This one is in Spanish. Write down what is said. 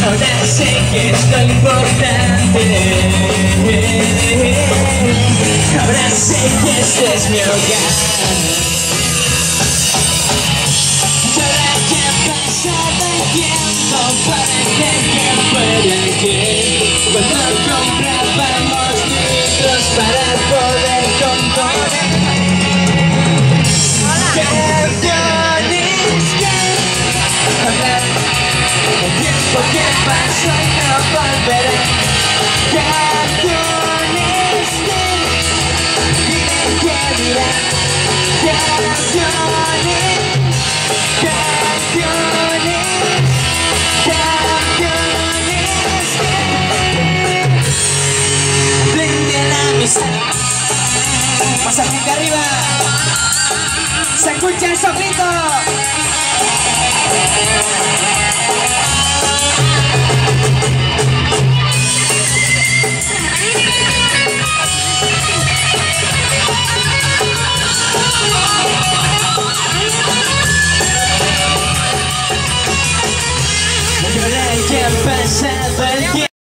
Ahora sé que es lo importante. Ahora sé que este es mi hogar. Y ahora que ha pasado el tiempo, parece que fuera ayer cuando comprábamos libros para poder componer canciones que hablar. El tiempo que pasó y no volverá. Canciones dime qué dirá. Canciones, canciones, canciones. Aprende la amistad. Más arriba, arriba. Se escucha el soplito. Que ha pasado el tiempo.